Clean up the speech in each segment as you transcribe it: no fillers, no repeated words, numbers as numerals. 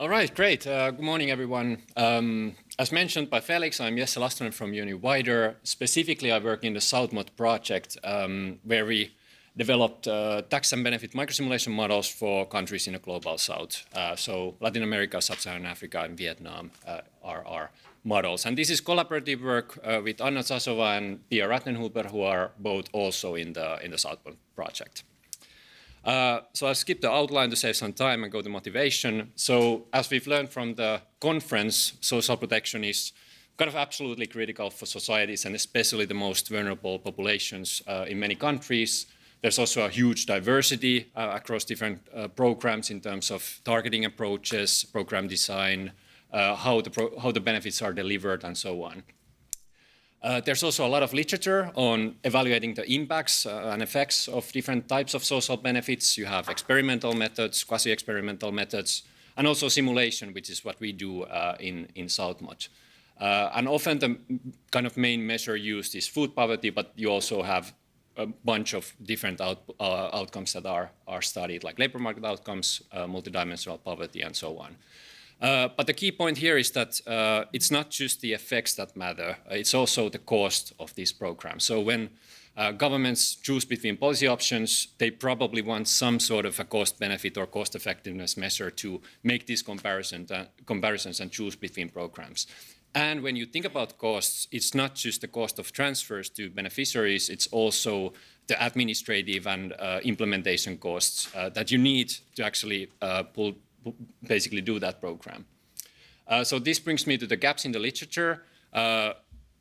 All right, great. Good morning, everyone. As mentioned by Felix, I'm Lastunen from UNU-WIDER. Specifically, I work in the SouthMod project, where we developed tax and benefit microsimulation models for countries in the global south. So Latin America, Sub-Saharan Africa, and Vietnam are our models. And this is collaborative work with Anna Zasova and Pia Rattenhuber, who are both also in the SouthMod project. So I'll skip the outline to save some time and go to motivation. So as we've learned from the conference, social protection is kind of absolutely critical for societies and especially the most vulnerable populations in many countries. There's also a huge diversity across different programs in terms of targeting approaches, program design, how the benefits are delivered, and so on. There's also a lot of literature on evaluating the impacts and effects of different types of social benefits. You have experimental methods, quasi-experimental methods, and also simulation, which is what we do in SouthMod. And often the kind of main measure used is food poverty, but you also have a bunch of different outcomes that are studied, like labor market outcomes, multidimensional poverty, and so on. But the key point here is that it's not just the effects that matter, it's also the cost of these programs. So when governments choose between policy options, they probably want some sort of a cost-benefit or cost-effectiveness measure to make these comparisons and choose between programs. And when you think about costs, it's not just the cost of transfers to beneficiaries, it's also the administrative and implementation costs that you need to actually basically do that program. So this brings me to the gaps in the literature.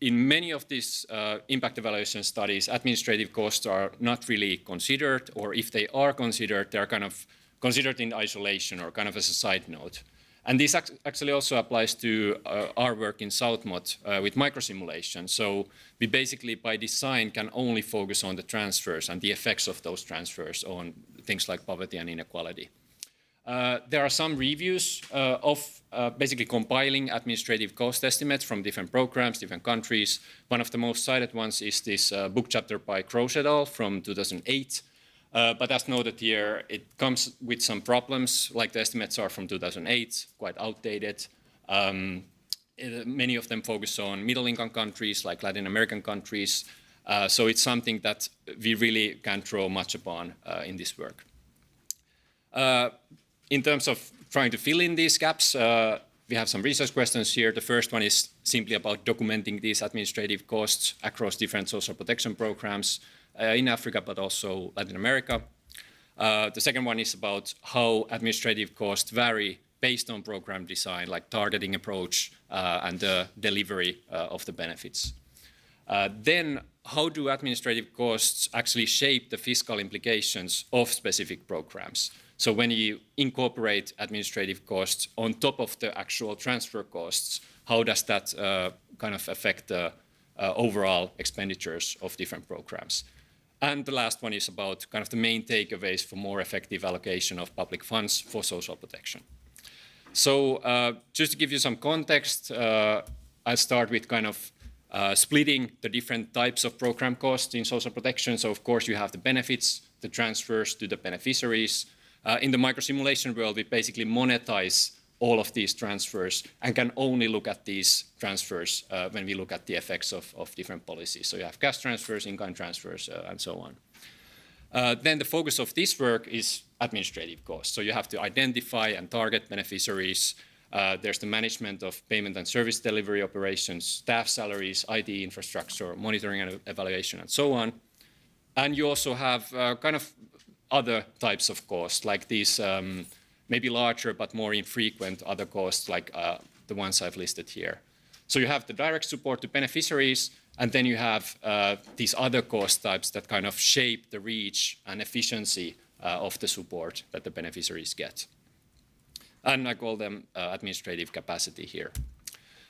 In many of these impact evaluation studies, administrative costs are not really considered, or if they are considered, they're kind of considered in isolation or kind of as a side note. And this actually also applies to our work in SouthMod with microsimulation. So we basically, by design, can only focus on the transfers and the effects of those transfers on things like poverty and inequality. There are some reviews of basically compiling administrative cost estimates from different programs, different countries. One of the most cited ones is this book chapter by Croce et al. From 2008. But as noted here, it comes with some problems, like the estimates are from 2008, quite outdated. Many of them focus on middle-income countries, like Latin American countries. So it's something that we really can't draw much upon in this work. In terms of trying to fill in these gaps, we have some research questions here. The first one is simply about documenting these administrative costs across different social protection programs in Africa, but also Latin America. The second one is about how administrative costs vary based on program design, like targeting approach and the delivery of the benefits. Then, how do administrative costs actually shape the fiscal implications of specific programs? So when you incorporate administrative costs on top of the actual transfer costs, how does that kind of affect the overall expenditures of different programs? And the last one is about kind of the main takeaways for more effective allocation of public funds for social protection. So just to give you some context, I'll start with kind of splitting the different types of program costs in social protection. So of course you have the benefits, the transfers to the beneficiaries. In the microsimulation world, we basically monetize all of these transfers and can only look at these transfers when we look at the effects of different policies. So you have cash transfers, in-kind transfers, and so on. Then the focus of this work is administrative costs. So you have to identify and target beneficiaries. There's the management of payment and service delivery operations, staff salaries, IT infrastructure, monitoring and evaluation, and so on. And you also have kind of other types of costs, like these maybe larger but more infrequent other costs, like the ones I've listed here. So you have the direct support to beneficiaries, and then you have these other cost types that kind of shape the reach and efficiency of the support that the beneficiaries get. And I call them administrative capacity here.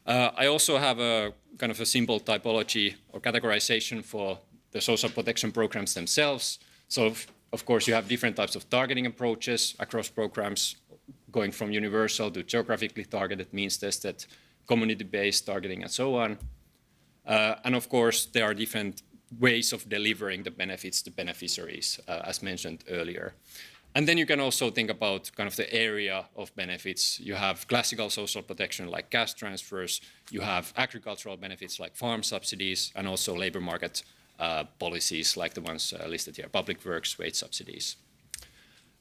I also have a kind of a simple typology or categorization for the social protection programs themselves. So of course, you have different types of targeting approaches across programs, going from universal to geographically targeted, means-tested, community-based targeting, and so on. And of course, there are different ways of delivering the benefits to beneficiaries, as mentioned earlier. And then you can also think about kind of the area of benefits. You have classical social protection like cash transfers, you have agricultural benefits like farm subsidies, and also labor market policies like the ones listed here, public works, wage subsidies.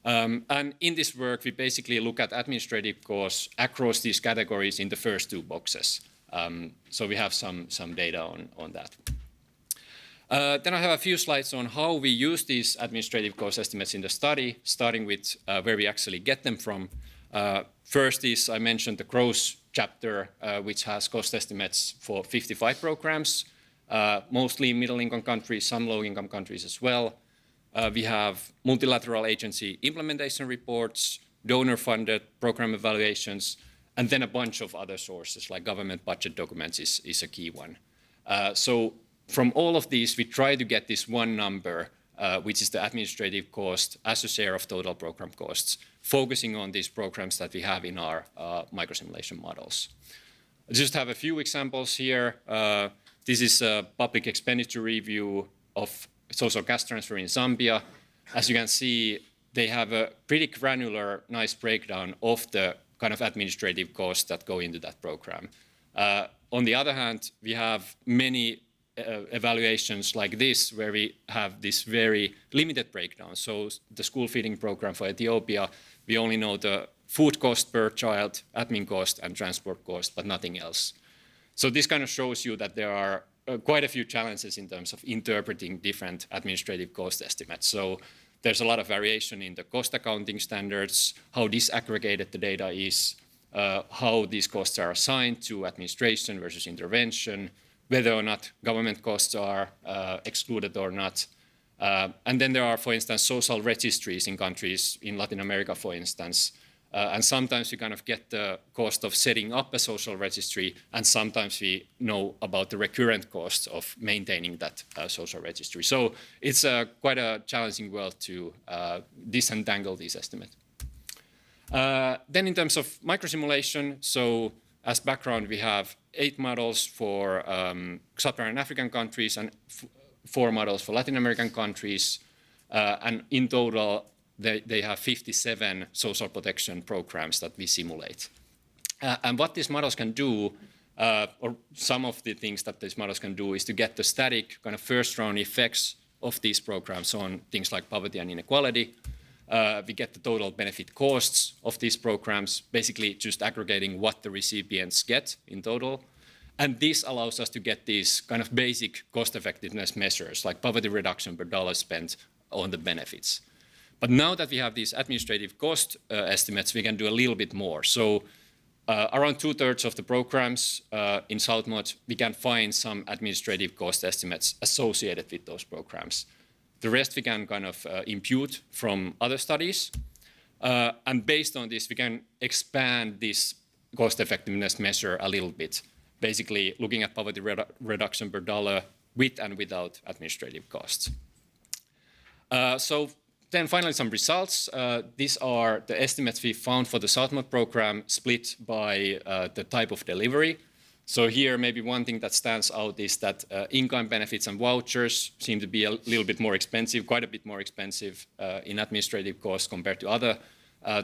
And in this work, we basically look at administrative costs across these categories in the first two boxes. So we have some data on that. Then I have a few slides on how we use these administrative cost estimates in the study, starting with where we actually get them from. First is, I mentioned the growth chapter, which has cost estimates for 55 programs, mostly middle-income countries, some low-income countries as well. We have multilateral agency implementation reports, donor-funded program evaluations, and then a bunch of other sources like government budget documents is a key one. So from all of these, we try to get this one number, which is the administrative cost as a share of total program costs, focusing on these programs that we have in our microsimulation models. I just have a few examples here. This is a public expenditure review of social cash transfer in Zambia. As you can see, they have a pretty granular, nice breakdown of the kind of administrative costs that go into that program. On the other hand, we have many evaluations like this, where we have this very limited breakdown. So the school feeding program for Ethiopia, we only know the food cost per child, admin cost, and transport cost, but nothing else. So this kind of shows you that there are quite a few challenges in terms of interpreting different administrative cost estimates. So there's a lot of variation in the cost accounting standards, how disaggregated the data is, how these costs are assigned to administration versus intervention, whether or not government costs are excluded or not. And then there are, for instance, social registries in countries in Latin America, for instance. And sometimes we kind of get the cost of setting up a social registry, and sometimes we know about the recurrent costs of maintaining that social registry. So it's quite a challenging world to disentangle these estimates. Then in terms of microsimulation, so as background, we have 8 models for Sub-Saharan African countries and 4 models for Latin American countries. And in total, they have 57 social protection programs that we simulate. And what these models can do, or some of the things that these models can do, is to get the static kind of first-round effects of these programs on things like poverty and inequality. We get the total benefit costs of these programs, basically just aggregating what the recipients get in total. And this allows us to get these kind of basic cost-effectiveness measures, like poverty reduction per dollar spent on the benefits. But now that we have these administrative cost estimates, we can do a little bit more. So around 2/3 of the programs in SouthMod, we can find some administrative cost estimates associated with those programs. The rest we can kind of impute from other studies. And based on this, we can expand this cost effectiveness measure a little bit, basically looking at poverty reduction per dollar with and without administrative costs. So then finally some results. These are the estimates we found for the SouthMod program split by the type of delivery. So here, maybe one thing that stands out is that in-kind benefits and vouchers seem to be a little bit more expensive, quite a bit more expensive in administrative costs compared to other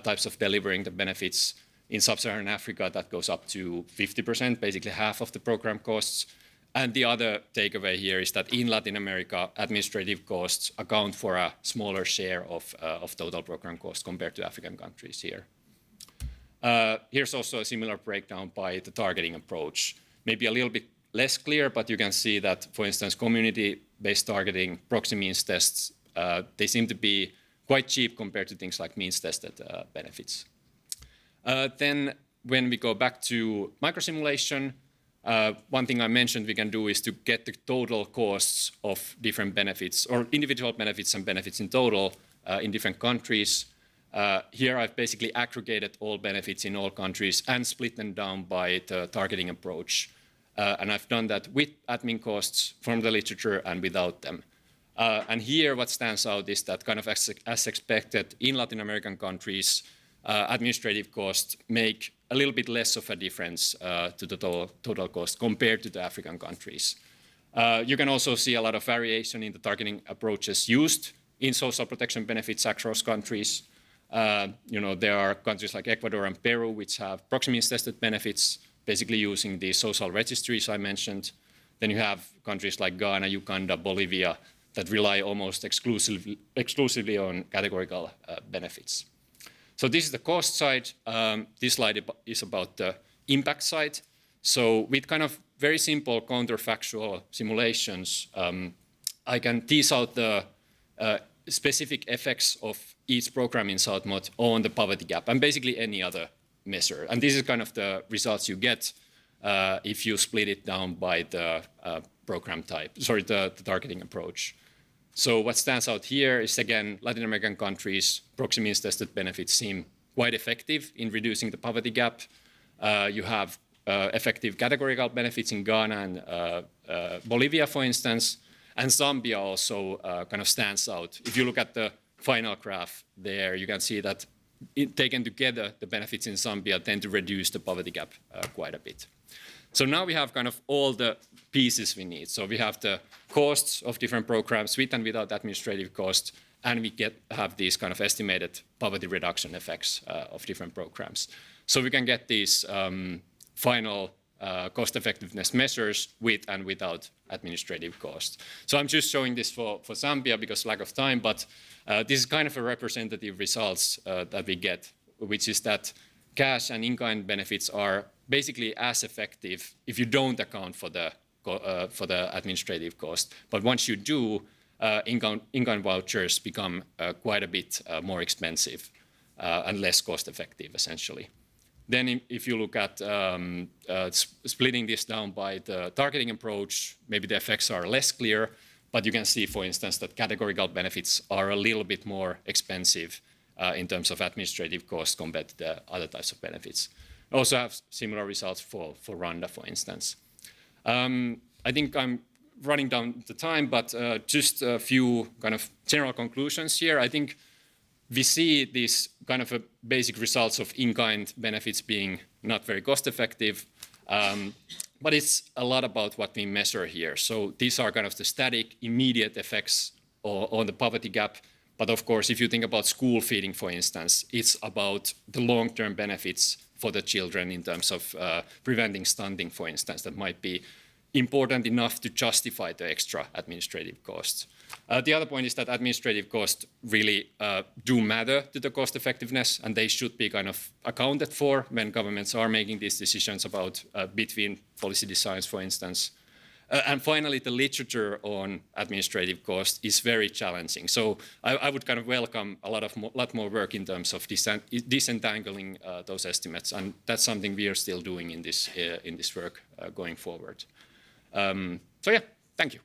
types of delivering the benefits. In Sub-Saharan Africa, that goes up to 50%, basically half of the program costs. And the other takeaway here is that in Latin America, administrative costs account for a smaller share of total program costs compared to African countries here. Here's also a similar breakdown by the targeting approach. Maybe a little bit less clear, but you can see that, for instance, community-based targeting, proxy means tests, they seem to be quite cheap compared to things like means-tested benefits. Then when we go back to microsimulation, one thing I mentioned we can do is to get the total costs of different benefits, or individual benefits and benefits in total in different countries. Here I've basically aggregated all benefits in all countries and split them down by the targeting approach. And I've done that with admin costs from the literature and without them. And here what stands out is that kind of as expected in Latin American countries, administrative costs make a little bit less of a difference to the total cost compared to the African countries. You can also see a lot of variation in the targeting approaches used in social protection benefits across countries. There are countries like Ecuador and Peru which have proxy means tested benefits, basically using the social registries I mentioned. Then you have countries like Ghana, Uganda, Bolivia that rely almost exclusively on categorical benefits. So this is the cost side. This slide is about the impact side. So with kind of very simple counterfactual simulations, I can tease out the specific effects of each program in SouthMod on the poverty gap and basically any other measure. And this is kind of the results you get if you split it down by the program type, the targeting approach. So what stands out here is, again, Latin American countries, proxy means tested benefits seem quite effective in reducing the poverty gap. You have effective categorical benefits in Ghana and Bolivia, for instance, and Zambia also kind of stands out. If you look at the final graph there, you can see that taken together, the benefits in Zambia tend to reduce the poverty gap quite a bit. So now we have kind of all the pieces we need. So we have the costs of different programs with and without administrative cost, and we have these kind of estimated poverty reduction effects of different programs. So we can get these final cost effectiveness measures with and without administrative cost. So I'm just showing this for Zambia because lack of time, but this is kind of a representative results that we get, which is that cash and in-kind benefits are basically as effective if you don't account for the administrative cost. But once you do, in-kind vouchers become quite a bit more expensive and less cost-effective, essentially. Then if you look at splitting this down by the targeting approach, maybe the effects are less clear, but you can see, for instance, that categorical benefits are a little bit more expensive in terms of administrative costs compared to the other types of benefits. Also have similar results for Rwanda, for instance. I think I'm running down the time, but just a few kind of general conclusions here. I think we see these kind of basic results of in-kind benefits being not very cost-effective, but it's a lot about what we measure here. So these are kind of the static, immediate effects on the poverty gap. But of course, if you think about school feeding, for instance, it's about the long-term benefits for the children in terms of preventing stunting, for instance, that might be important enough to justify the extra administrative costs. The other point is that administrative costs really do matter to the cost effectiveness, and they should be kind of accounted for when governments are making these decisions about between policy designs, for instance. And finally, the literature on administrative cost is very challenging. So I would kind of welcome a lot more work in terms of disentangling those estimates, and that's something we are still doing in this work going forward. So yeah, thank you.